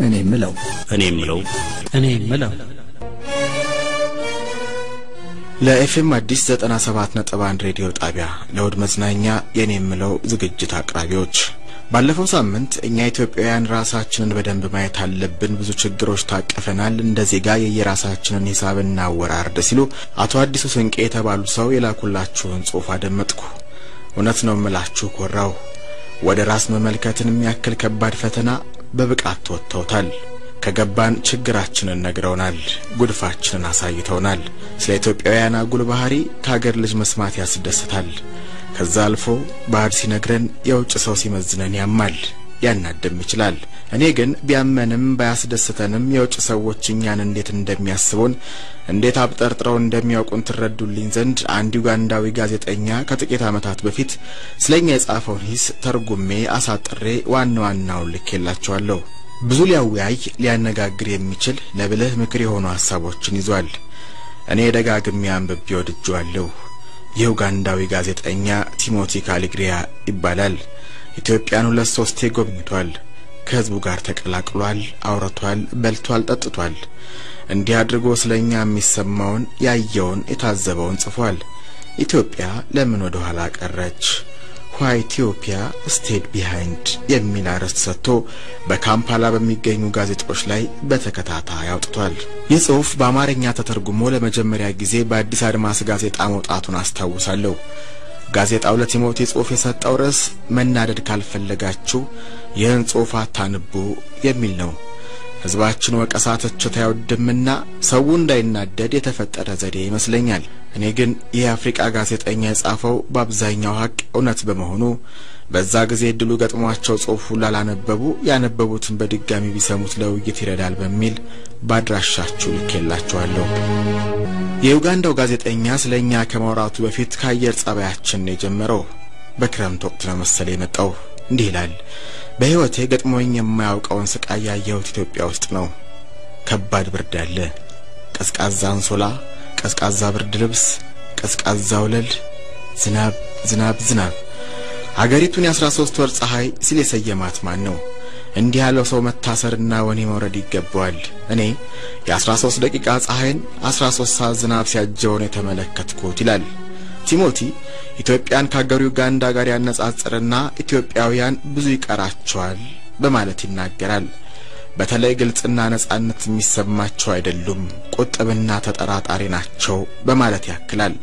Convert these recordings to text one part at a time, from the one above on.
እኔ ምለው ለኤፍኤም አዲስ 97.1 ሬዲዮ ጣቢያ ለውድ መዝናኛ የኔ ምለው ዝግጅት አቅራቢዎች ባለፈው ሳምንት እኛ ኢትዮጵያውያን ራሳችንን በደንብ ማየት አለብን ብዙ ችግሮች ታቀፈናል እንደዚህ ጋር የየራሳችንን ሂሳብና ወራርድ ሲሉ አቶ አዲሱ ስንቄ የተባሉ ሰው የላኩላችሁን ጽሑፍ አደመጥኩ እውነት ነው ምላችሁ ኮራው ወደ ራስ መመልከትን የሚያክል ከባድ ፈተና በብቃት ተወጥተውታል ከገባን ችግራችንን ነግረውናል ጉድፋችንን አሳይተውናል ስለ ኢትዮጵያውያን አጉል ባህሪ ከሀገር ልጅ መስማት ያስደስታል ከዛ አልፎ ባህር ሲነግረን የውጭ ሰው ሲመዝነን ያማል ያናደም ይችላል እኔ ግን ቢያመንም ባያስደስተንም የውጭ ሰዎች እኛን እንዴት እንደሚያስቡን እንዴት አብጠርጥረው እንደሚያውቁን ትረዱልኝ ዘንድ አንድ ዩጋንዳዊ ጋዜጠኛ ከጥቂት ዓመታት በፊት ስለኛ የጻፈውን ሂስ ተርጉሜ አሳጥሬ ዋናውን ልኬላችኋለሁ ብዙ ሊያወያይ ሊያነጋግር የሚችል ለብልህ ምክር የሆኑ ሐሳቦችን ይዟል እኔ ደጋግሜ አንብቤ ወድጄዋለሁ የዩጋንዳዊ ጋዜጠኛ ቲሞቲ ካሊግሪያ ይባላል ኢትዮጵያን 2-3 ጎብኝቷል ከህዝቡ ጋር ተቀላቅሏል አውርቷል በልቷል ጠጥቷል እንዲህ አድርጎ ስለኛ የሚሰማውን ያየውን የታዘበውን ጽፏል ኢትዮጵያ ለምን ወደ ኋላ ቀረች Why Ethiopia stayed behind የሚል አርዕስት ሰጥቶ በካምፓላ በሚገኙ ጋዜጦች ላይ በተከታታይ አውጥቷል የጽሑፍ በአማርኛ ተተርጉሞ ለመጀመሪያ ጊዜ በአዲስ አድማስ ጋዜጣ መውጣቱን አስታውሳለሁ ጋዜጣው ለቲሞቲ ጽሑፍ የሰጠው ርዕስ መናደድ ካልፈለጋችሁ ይህን ጽሑፍ አታንቡ የሚል ነው ህዝባችን ወቀሳ ትችት አይወድምና ሰው እንዳይናደድ የተፈጠረ ዘዴ ይመስለኛል እኔ ግን የአፍሪካ ጋዜጠኛ የጻፈው በአብዛኛው ሀቅ እውነት በመሆኑ በዛ ጊዜ ድሉ ገጥሟቸው ጽሑፉ ላላነበቡ ያነበቡትን በድጋሚ ቢሰሙት ለውይይት ይረዳል በሚል ባድራሻችሁ ልኬላችኋለሁ የዩጋንዳው ጋዜጠኛ ስለኛ ከማውራቱ በፊት ከአየር ጸባያችን የጀመረው በክረምት ወቅት ነው መሰለኝ የመጣው እንዲህ ይላል በህይወቴ ገጥሞኝ የማያውቀውን ስቃይ ያየሁት ኢትዮጵያ ውስጥ ነው ከባድ ብርድ አለ ቀዝቃዛ አንሶላ ቀዝቃዛ ብርድ ልብስ ቀዝቃዛ ወለል ዝናብ ሀገሪቱን የ13 ወር ፀሐይ ሲል የሰየማት ማን ነው እንዲህ ያለው ሰው መታሰርና ወኔ መውረድ ይገባዋል እኔ የ13 ደቂቃ ፀሐይን 13 ሰዓት ዝናብ ሲያጀውን የተመለከትኩት ይላል ቲሞቲ ኢትዮጵያን ከሀገሩ ዩጋንዳ ጋር ያነጻጽርና ኢትዮጵያውያን ብዙ ይቀራቸዋል በማለት ይናገራል በተለይ ግልጽና ነጻነት የሚሰማቸው አይደሉም ቁጥብና ተጠራጣሪ ናቸው በማለት ያክላል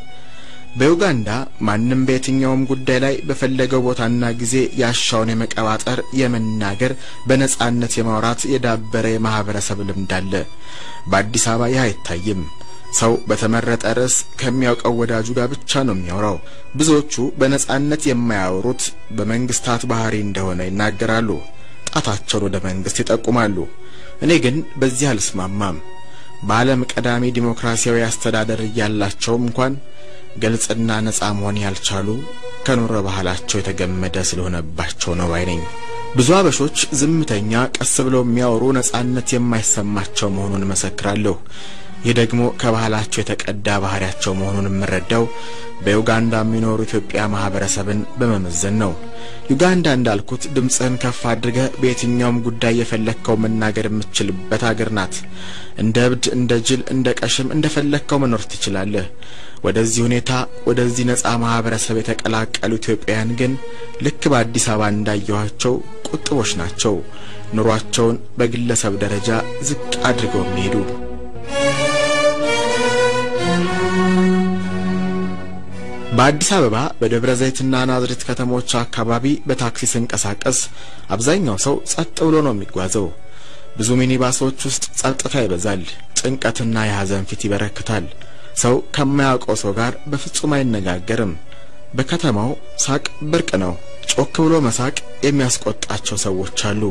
በዩጋንዳ ማንንም በየትኛውም ጉዳይ ላይ በፈለገው ቦታና ጊዜ ያሻውን የመቀባጠር የመናገር በነጻነት የማውራት የዳበረ የማህበረሰብ ልምድ አለ በአዲስ አበባ ይህ አይታይም ሰው በተመረጠ ርዕስ ከሚያውቀው ወዳጁ ጋር ብቻ ነው የሚያወራው ብዙዎቹ በነጻነት የማያወሩት በመንግስታት ባህሪ እንደሆነ ይናገራሉ ጣታቸውን ወደ መንግስት ይጠቁማሉ እኔ ግን በዚህ አልስማማም በዓለም ቀዳሚ ዲሞክራሲያዊ አስተዳደር ያላቸው እንኳን ግልጽና ነጻ መሆን ያልቻሉ ከኑሮ ባህላቸው የተገመደ ስለሆነባቸው ነው ባይነኝ ብዙ አበሾች ዝምተኛ ቀስ ብለው የሚያወሩ ነጻነት የማይሰማቸው መሆኑን መሰክራለሁ የደግሞ ከባህላቸው የተቀዳ ባህሪያቸው መሆኑን መረዳው በዩጋንዳ የሚኖሩ ኢትዮጵያ ማህበረሰብን በመመዘን ነው ዩጋንዳ እንዳልኩት ድምጽን ከፍ አድርገ በየትኛውም ጉዳይ የፈለከው መናገር የምትችልበት ሀገር ናት እንደ እብድ እንደ ጅል እንደ ቀሽም እንደፈለከው መኖር ትችላለህ ወደዚህ ሁኔታ ወደዚህ ነጻ ማህበረሰብ የተቀላቀሉ ኢትዮጵያውያን ግን ልክ በአዲስ አበባ እንዳየዋቸው ቁጥቦች ናቸው ኑሯቸውን በግለሰብ ደረጃ ዝቅ አድርገው የሚሄዱ በአዲስ አበባ በደብረ ዘይትና ናዝሬት ከተሞች አካባቢ በታክሲ ሲንቀሳቀስ አብዛኛው ሰው ጸጥ ብሎ ነው የሚጓዘው ብዙ ሚኒባሶች ውስጥ ጸጥታ ይበዛል ጭንቀትና የሐዘን ፊት ይበረክታል ሰው ከማያውቀው ሰው ጋር በፍጹም አይነጋገርም በከተማው ሳቅ ብርቅ ነው ጮክ ብሎ መሳቅ የሚያስቆጣቸው ሰዎች አሉ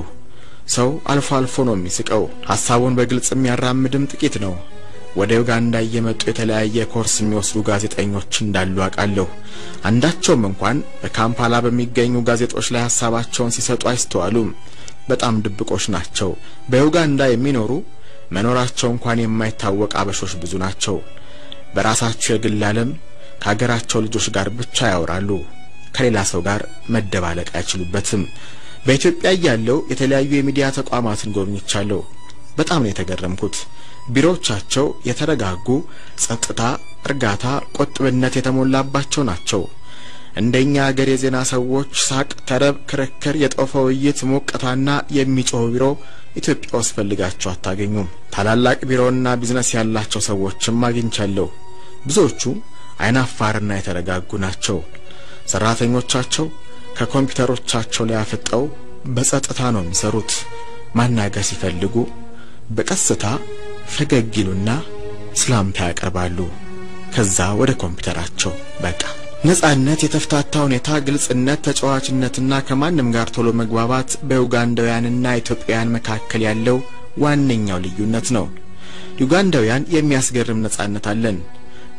ሰው አልፎ አልፎ ነው የሚስቀው ሐሳቡን በግልጽ የሚያራምድም ጥቂት ነው ወደ ዩጋንዳ እየመጡ የተለያየ ኮርስ የሚወስዱ ጋዜጠኞች እንዳሉ አቃለሁ አንዳቸውም እንኳን በካምፓላ በሚገኙ ጋዜጦች ላይ ሐሳባቸውን ሲሰጡ አይስተዋሉም በጣም ድብቆች ናቸው በዩጋንዳ የሚኖሩ መኖራቸው እንኳን የማይታወቅ አበሾች ብዙ ናቸው በራሳቸው የግል ዓለም ከሀገራቸው ልጆች ጋር ብቻ ያወራሉ ከሌላ ሰው ጋር መደባለቅ አይችሉበትም በኢትዮጵያ ያለው የተለያዩ የሚዲያ ተቋማትን ጎብኝቻለሁ። በጣም ነው የተገረምኩት። ቢሮዎቻቸው የተረጋጉ፣ ጸጥታ፣ እርጋታ፣ ቁጥብነት የተሞላባቸው ናቸው። እንደኛ ሀገር የዜና ሰዎች ሳቅ፣ ተረብ፣ ክርክር፣ የጦፈ ውይይት፣ ሞቀታና የሚጮህ ቢሮ ኢትዮጵያ ውስጥ ፈልጋቸው አታገኙም። ታላላቅ ቢሮና ቢዝነስ ያላቸው ሰዎችም አግኝቻለሁ። ብዙዎቹ አይናፋርና የተረጋጉ ናቸው። ሰራተኞቻቸው ከኮምፒውተሮቻቸው ላይ አፍጠው በጸጥታ ነው የሚሰሩት። ማናገር ሲፈልጉ በቀስታ ፈገግ ይሉና ሰላምታ ያቀርባሉ። ከዛ ወደ ኮምፒውተራቸው በቃ። ነጻነት፣ የተፍታታ ሁኔታ፣ ግልጽነት፣ ተጫዋችነትና ከማንም ጋር ቶሎ መግባባት በዩጋንዳውያንና ኢትዮጵያውያን መካከል ያለው ዋነኛው ልዩነት ነው። ዩጋንዳውያን የሚያስገርም ነጻነት አለን።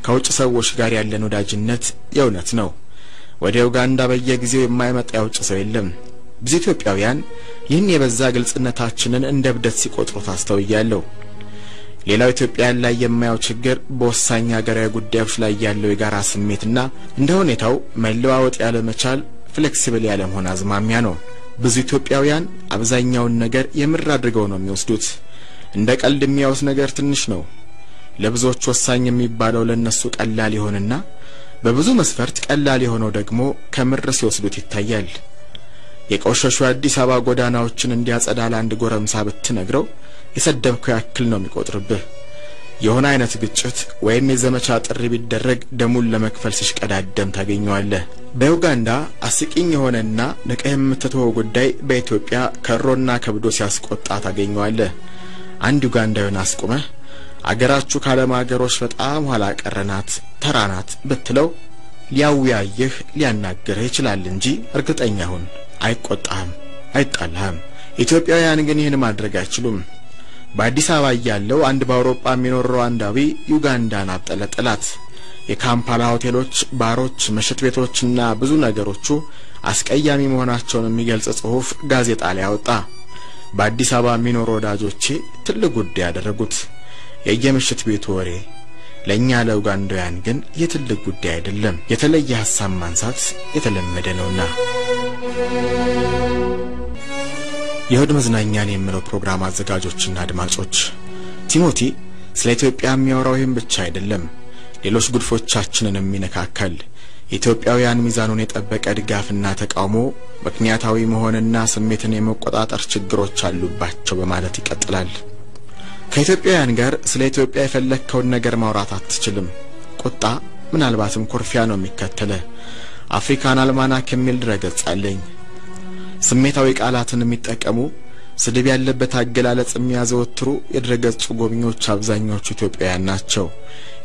ከውጭ ሰዎች ጋር ያለን ወዳጅነት የእውነት ነው። ወደ ዩጋንዳ በየጊዜው የማይመጣ የውጭ ሰው የለም። ብዙ ኢትዮጵያውያን ይህን የበዛ ግልጽነታችንን እንደ ብደት ሲቆጥሩት አስተውያለሁ። ሌላው ኢትዮጵያን ላይ የማያው ችግር በወሳኝ ሀገራዊ ጉዳዮች ላይ ያለው የጋራ ስሜትና እንደ ሁኔታው መለዋወጥ ያለ መቻል፣ ፍሌክሲብል ያለ መሆን አዝማሚያ ነው። ብዙ ኢትዮጵያውያን አብዛኛውን ነገር የምር አድርገው ነው የሚወስዱት። እንደ ቀልድ የሚያዩት ነገር ትንሽ ነው። ለብዙዎች ወሳኝ የሚባለው ለነሱ ቀላል ይሆንና በብዙ መስፈርት ቀላል የሆነው ደግሞ ከምር ሲወስዱት ይታያል። የቆሸሹ አዲስ አበባ ጎዳናዎችን እንዲያጸዳ ለአንድ ጎረምሳ ብትነግረው የሰደብከው ያክል ነው የሚቆጥርብህ። የሆነ አይነት ግጭት ወይም የዘመቻ ጥሪ ቢደረግ ደሙን ለመክፈል ሲሽቀዳደም ታገኘዋለህ። በዩጋንዳ አስቂኝ የሆነና ንቀህ የምትተወው ጉዳይ በኢትዮጵያ ከሮና ከብዶ ሲያስቆጣ ታገኘዋለህ። አንድ ዩጋንዳዊን አስቁመህ አገራችሁ ካለም አገሮች በጣም ኋላ ቀረናት፣ ተራናት ብትለው ሊያውያየህ ሊያናገርህ ይችላል እንጂ እርግጠኛ ሁን አይቆጣህም፣ አይጣልህም። ኢትዮጵያውያን ግን ይህን ማድረግ አይችሉም። በአዲስ አበባ ያለው አንድ በአውሮፓ የሚኖር ሩዋንዳዊ ዩጋንዳን አብጠለጠላት። የካምፓላ ሆቴሎች፣ ባሮች፣ መሸት ቤቶችና ብዙ ነገሮቹ አስቀያሚ መሆናቸውን የሚገልጽ ጽሑፍ ጋዜጣ ላይ አወጣ። በአዲስ አበባ የሚኖሩ ወዳጆቼ ትልቅ ጉዳይ ያደረጉት የየምሽት ቤቱ ወሬ። ለኛ ለዩጋንዳውያን ግን የትልቅ ጉዳይ አይደለም። የተለየ ሐሳብ ማንሳት የተለመደ ነውና። የሆድ መዝናኛን የሚለው ፕሮግራም አዘጋጆችና አድማጮች፣ ቲሞቲ ስለ ኢትዮጵያ የሚያወራው ይህም ብቻ አይደለም፣ ሌሎች ጉድፎቻችንንም ይነካካል። ኢትዮጵያውያን ሚዛኑን የጠበቀ ድጋፍና ተቃውሞ፣ ምክንያታዊ መሆንና ስሜትን የመቆጣጠር ችግሮች አሉባቸው በማለት ይቀጥላል። ከኢትዮጵያውያን ጋር ስለ ኢትዮጵያ የፈለከውን ነገር ማውራት አትችልም። ቁጣ ምናልባትም ኩርፊያ ነው የሚከተለ። አፍሪካን አልማናክ የሚል ድረገጽ አለኝ። ስሜታዊ ቃላትን የሚጠቀሙ፣ ስድብ ያለበት አገላለጽ የሚያዘወትሩ የድረገጹ ጎብኚዎች አብዛኛዎቹ ኢትዮጵያውያን ናቸው።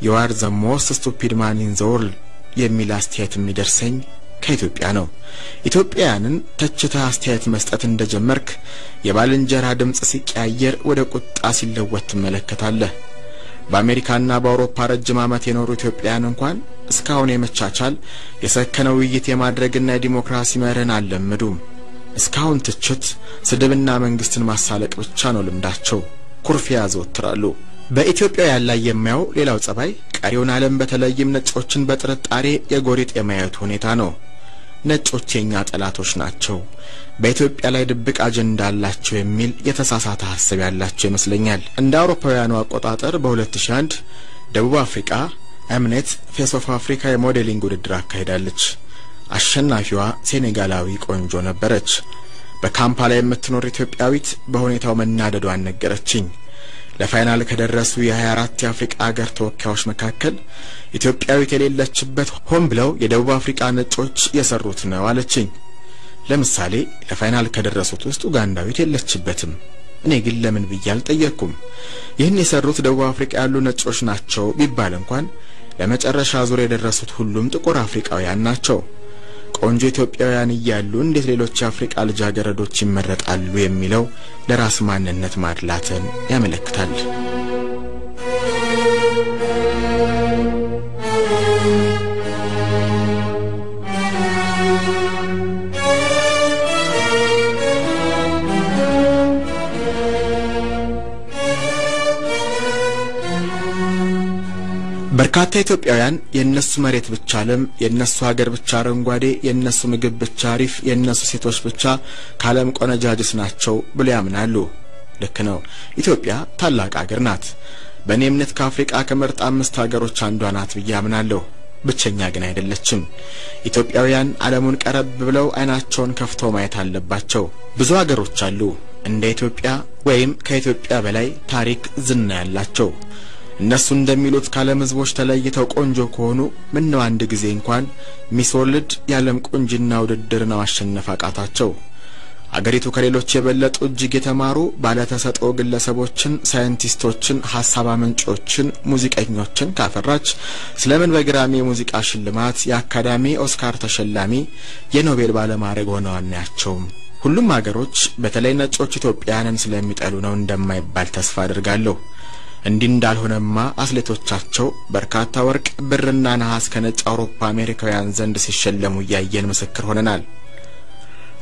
you are the most stupid man in the world የሚል አስተያየት የሚደርሰኝ ከኢትዮጵያ ነው። ኢትዮጵያውያንን ተችተህ አስተያየት መስጠት እንደጀመርክ የባልንጀራ ድምጽ ሲቀያየር ወደ ቁጣ ሲለወጥ ትመለከታለህ። በአሜሪካና በአውሮፓ ረጅም ዓመት የኖሩ ኢትዮጵያውያን እንኳን እስካሁን የመቻቻል የሰከነ ውይይት የማድረግና የዲሞክራሲ መርህን አልለመዱም። እስካሁን ትችት፣ ስድብና መንግስትን ማሳለቅ ብቻ ነው ልምዳቸው። ኩርፊያ ያዘወትራሉ። በኢትዮጵያውያን ላይ የሚያው ሌላው ጸባይ ቀሪውን ዓለም በተለይም ነጮችን በጥርጣሬ የጎሪጥ የማየት ሁኔታ ነው። ነጮች የኛ ጠላቶች ናቸው፣ በኢትዮጵያ ላይ ድብቅ አጀንዳ አላቸው የሚል የተሳሳተ ሐሳብ ያላቸው ይመስለኛል። እንደ አውሮፓውያኑ አቆጣጠር በ2001 ደቡብ አፍሪካ እምነት ፌስ ኦፍ አፍሪካ የሞዴሊንግ ውድድር አካሂዳለች። አሸናፊዋ ሴኔጋላዊ ቆንጆ ነበረች። በካምፓላ የምትኖር ኢትዮጵያዊት በሁኔታው መናደዷን ነገረችኝ። ለፋይናል ከደረሱ የ24 የአፍሪካ ሀገር ተወካዮች መካከል ኢትዮጵያዊት የሌለችበት ሆን ብለው የደቡብ አፍሪካ ነጮች የሰሩት ነው አለችኝ። ለምሳሌ ለፋይናል ከደረሱት ውስጥ ኡጋንዳዊት የለችበትም። እኔ ግን ለምን ብዬ አልጠየቅኩም። ይህን የሰሩት ደቡብ አፍሪካ ያሉ ነጮች ናቸው ቢባል እንኳን ለመጨረሻ ዙር የደረሱት ሁሉም ጥቁር አፍሪካውያን ናቸው። ቆንጆ ኢትዮጵያውያን እያሉ እንዴት ሌሎች የአፍሪካ ልጃገረዶች ይመረጣሉ የሚለው ለራስ ማንነት ማድላትን ያመለክታል። በርካታ ኢትዮጵያውያን የነሱ መሬት ብቻ ለም የነሱ ሀገር ብቻ አረንጓዴ የነሱ ምግብ ብቻ አሪፍ የነሱ ሴቶች ብቻ ካለም ቆነጃጅስ ናቸው ብለው ያምናሉ ልክ ነው ኢትዮጵያ ታላቅ ሀገር ናት በኔ እምነት ከአፍሪካ ከምርጥ 5 ሀገሮች አንዷ ናት ብዬ አምናለሁ ብቸኛ ግን አይደለችም ኢትዮጵያውያን ዓለሙን ቀረብ ብለው አይናቸውን ከፍተው ማየት አለባቸው ብዙ ሀገሮች አሉ እንደ ኢትዮጵያ ወይም ከኢትዮጵያ በላይ ታሪክ ዝና ያላቸው እነሱ እንደሚሉት ካለም ህዝቦች ተለይተው ቆንጆ ከሆኑ ምን ነው አንድ ጊዜ እንኳን ሚስ ወርልድ ያለም ቆንጅና ውድድርን ማሸነፍ አቃታቸው አገሪቱ ከሌሎች የበለጡ እጅግ የተማሩ ባለተሰጥኦ ግለሰቦችን ሳይንቲስቶችን ሐሳብ አመንጮችን ሙዚቀኞችን ካፈራች ስለምን በግራሚ የሙዚቃ ሽልማት የአካዳሚ ኦስካር ተሸላሚ የኖቤል ባለማዕረግ ሆነው አናያቸው ሁሉም ሀገሮች በተለይ ነጮች ኢትዮጵያውያንን ስለሚጠሉ ነው እንደማይባል ተስፋ አድርጋለሁ እንዲህ እንዳልሆነማ አትሌቶቻቸው በርካታ ወርቅ ብርና ነሐስ ከነጭ አውሮፓ አሜሪካውያን ዘንድ ሲሸለሙ ያየን ምስክር ሆነናል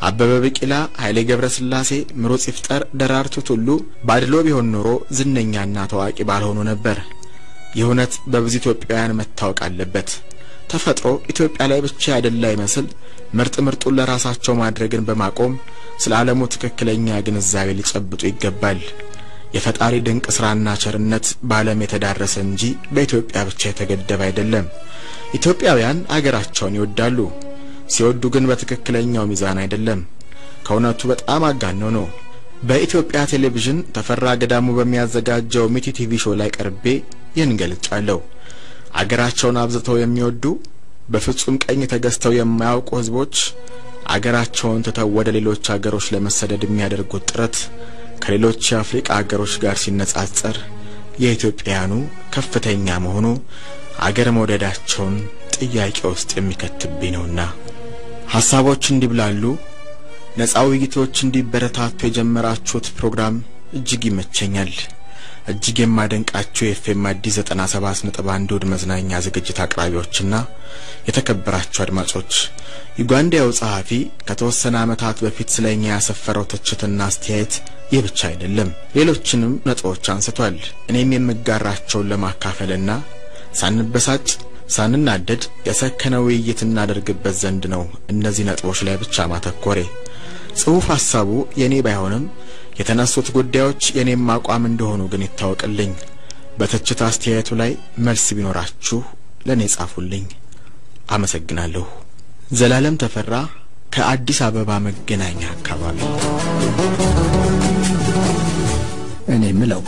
አበበ ቢቂላ ኃይሌ ገብረስላሴ ምሩጽ ይፍጠር ደራርቱ ቱሉ ባድሎ ቢሆን ኖሮ ዝነኛና ታዋቂ ባልሆኑ ነበር የሆነት በብዙ ኢትዮጵያውያን መታወቅ አለበት ተፈጥሮ ኢትዮጵያ ላይ ብቻ አይደለም አይመስል ምርጡን ለራሳቸው ማድረግን በማቆም ስለ ዓለሙ ትክክለኛ ግንዛቤ ሊጨብጡ ይገባል የፈጣሪ ድንቅ ስራና ቸርነት በዓለም የተዳረሰ እንጂ በኢትዮጵያ ብቻ የተገደበ አይደለም ኢትዮጵያውያን አገራቸውን ይወዳሉ ሲወዱ ግን በትክክለኛው ሚዛን አይደለም ከውነቱ በጣም አጋነው ነው በኢትዮጵያ ቴሌቪዥን ተፈራ ገዳሙ በሚያዘጋጀው ሚቲ ቲቪ ሾው ላይ ቀርቤ የንገልጫለው አገራቸውን አብዝተው የሚወዱ በፍጹም ቀኝ ተገዝተው የማያውቁ ህዝቦች አገራቸውን ተተው ወደ ሌሎች አገሮች ለመሰደድ የሚያደርጉት ጥረት ከሌሎች የአፍሪካ አገሮች ጋር ሲነጻጸር የኢትዮጵያኑ ከፍተኛ መሆኑ አገር መውደዳቸውን ጥያቄ ውስጥ የሚከትብኝ ነውና ሐሳቦች እንዲብላሉ ነፃ ውይይቶች እንዲበረታቱ የጀመራችሁት ፕሮግራም እጅግ ይመቸኛል እጅግ የማደንቃችሁ የኤፍኤም አዲስ 97.1 ወድ መዝናኛ ዝግጅት አቅራቢዎችና የተከበራችሁ አድማጮች ዩጋንዳው ጸሐፊ ከተወሰነ ዓመታት በፊት ስለኛ ያሰፈረው ትችትና አስተያየት የብቻ አይደለም ሌሎችንም ነጥቦች አንስቷል እኔም የምጋራቸውን ለማካፈልና ሳንበሳጭ ሳንናደድ የሰከነ ውይይት እናደርግበት ዘንድ ነው እነዚህ ነጥቦች ላይ ብቻ ማተኮሬ ጽሁፍ ሐሳቡ የኔ ባይሆንም የተነሱት ጉዳዮች የኔም አቋም እንደሆኑ ግን ይታወቅልኝ በትችት አስተያየቱ ላይ መልስ ቢኖራችሁ ለኔ ጻፉልኝ አመሰግናለሁ ዘላለም ተፈራ ከአዲስ አበባ መገናኛ አካባቢ እኔ ምለው